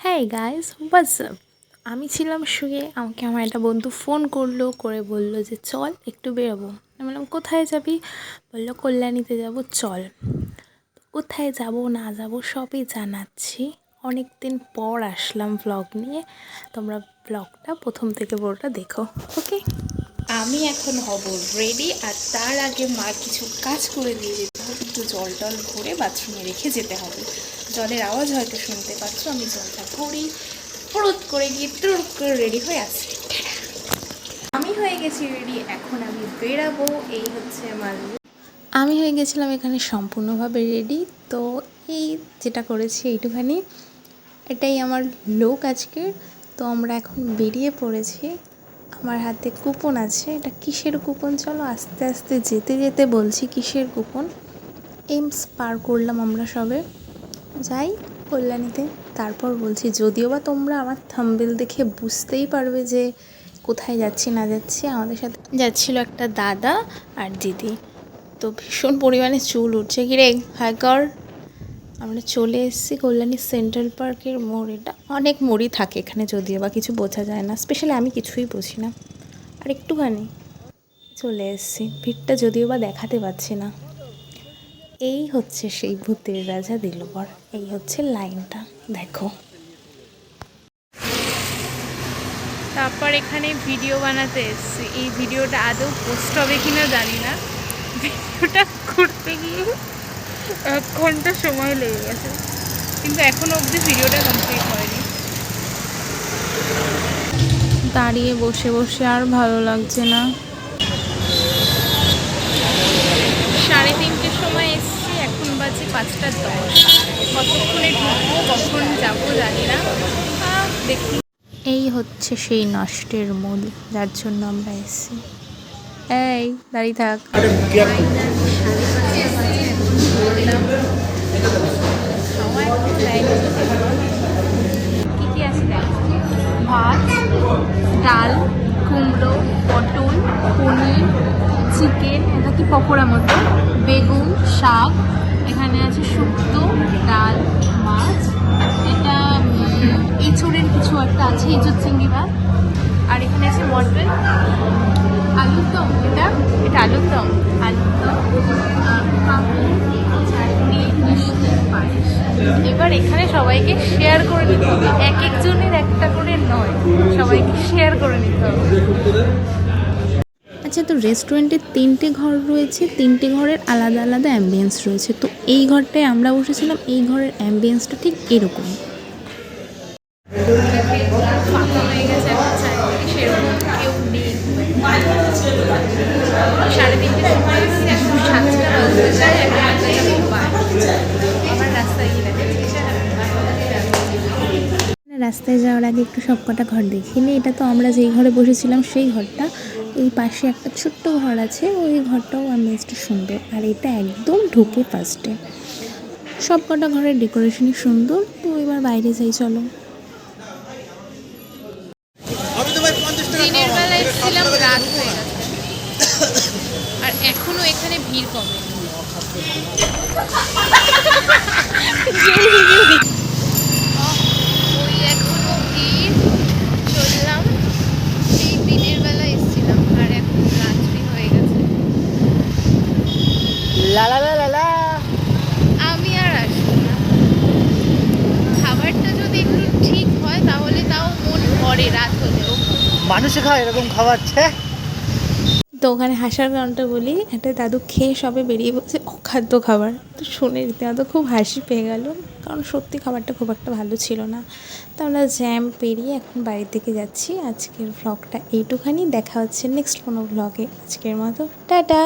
হ্যাঁ guys, WhatsApp. আমি ছিলাম শুয়ে, আমাকে আমার একটা বন্ধু ফোন করলো, করে বলল যে চল একটু বেরোবো। আমি বললাম কোথায় যাবি? বললো কল্যাণীতে যাব, চল। কোথায় যাব না যাব সবই জানাচ্ছি। অনেক দিন পর আসলাম ভ্লগ নিয়ে, তোমরা ভ্লগটা প্রথম থেকে পুরোটা দেখো, ওকে? আমি এখন হব রেডি, আর তার আগে মা কিছু কাজ করে দিয়ে যেতে হবে। একটু জল টল ভরে বাথরুমে রেখে যেতে হবে। জলের আওয়াজ হয়তো শুনতে পাচ্ছ, আমি জলটা ভরি, ফুরুত করে গিয়ে তুরুত করে রেডি হয়ে আসছি। আমি হয়ে গেছি রেডি, এখন আমি বেরাবো। এই হচ্ছে আমার, আমি হয়ে গেছিলাম এখানে সম্পূর্ণভাবে রেডি। তো এই যেটা করেছি এইটুখানি, এটাই আমার লোক আজকের। তো আমরা এখন বেরিয়ে পড়েছি। আমার হাতে কুপন আছে, এটা কিসের কুপন চলো আস্তে আস্তে যেতে যেতে বলছি কিসের কুপন। এমস পার করলাম আমরা সবে, যাই কল্যাণীতে, তারপর বলছি। যদিও বা তোমরা আমার থাম্বনেল দেখে বুঝতেই পারবে যে কোথায় যাচ্ছি না যাচ্ছি। আমাদের সাথে যাচ্ছিল একটা দাদা আর দিদি। তো ভীষণ পরিমাণে চুল উঠছে, কি রে হাই কর। আমরা চলে এসেছি কল্যাণী সেন্ট্রাল পার্কের মোড়। এটা অনেক মোড়ই থাকে এখানে, যদিও বা কিছু বোঝা যায় না, স্পেশালি আমি কিছুই বুঝি না। আর একটুখানি চলে এসেছি, ভিড়টা যদিও বা দেখাতে পাচ্ছি না। এই হচ্ছে সেই ভূতের রাজা দিলবর, এই হচ্ছে লাইনটা, দেখো। তারপর এখানে ভিডিও বানাতে এসেছি। এই ভিডিওটা আদৌ পোস্ট হবে কিনা জানি না। ভিডিওটা করতে গিয়ে 1 ঘন্টা সময় লেগে গেছে, কিন্তু এখনো অবধি ভিডিওটা কমপ্লিট হয়নি। দাঁড়িয়ে বসে বসে আর ভালো লাগছে না। 3:30টার সময় এসেছি, এখন বাজে 5:10। কতক্ষণে ঢুকবো, কখন যাবো জানি না, দেখি। এই হচ্ছে সেই নষ্টের মূল, যার জন্য আমরা এসেছি। এই দাঁড়িয়ে থাক। কি কি আছে দেখো, ভাত, ডাল, কুমড়ো, পটল, পনির, চিকেন, এটা কি পকোড়া মতো, বেগুন, শাক, এখানে আছে শুক্তো, ডাল, মাছ, এটা এঁচড়ের কিছু একটা আছে, এঁচড় চিংড়ি ভাত, আর এখানে আছে মটন, আলুর দম, এটা আলুর দম, চাটনি, মিষ্টি, পায়েস। এবার এখানে সবাইকে শেয়ার করে নিতে হবে, এক একজনের একটা করে নয়, সবাইকে শেয়ার করে নিতে হবে। আচ্ছা, তো রেস্টুরেন্টের 3টে ঘর রয়েছে, 3টে ঘরের আলাদা আলাদা অ্যাম্বিয়েন্স রয়েছে। তো এই ঘরটায় আমরা বসেছিলাম, এই ঘরের অ্যাম্বিয়েন্সটা ঠিক এরকম। ফাঁকা হয়ে গেছে এখন, চারিদিকে সেরকম কেউ নেই। 3:30টার সময় এখন 7টা বাজতে যায়, এখন আমার রাস্তায় গিয়ে রাস্তায় যাওয়ার আগে একটু সবকটা ঘর দেখিয়ে নিই। এটা তো আমরা যেই ঘরে বসেছিলাম সেই ঘরটা। এই পাশে একটা ছোট্ট ঘর আছে, ওই ঘরটাও অ্যাম্বিয়েন্সটা সুন্দর। আর এটা একদম ঢুকে ফার্স্টে, সব কটা ঘরের ডেকোরেশনই সুন্দর। তো এবার বাইরে যাই, চলো। দিনের বেলা এসেছিলাম, রাত হয়ে গেছে, আর এখনো এখানে ভিড় কমে। ওই এখনো ভিড়, চললাম। সেই দিনের বেলা এসেছিলাম, আর এখন রাত্রি হয়ে গেছে। আমি আর আসবো না। খাবারটা যদি একটু ঠিক হয় তাহলে তাও মন ভরে, রাত হলেও। মানুষে খায় এরকম খাবার? তো ওখানে হাসার কারণটা বলি, একটা দাদু খেয়ে সবে বেরিয়ে বলছে অখাদ্য খাবার। তো শুনে রীতিমতো খুব হাসি পেয়ে গেল, কারণ সত্যি খাবারটা খুব একটা ভালো ছিল না। তো আমরা জ্যাম পেরিয়ে এখন বাড়ির দিকে যাচ্ছি। আজকের ভ্লগটা এইটুখানি, দেখা হচ্ছে নেক্সট কোনো ভ্লগে। আজকের মতো টাটা।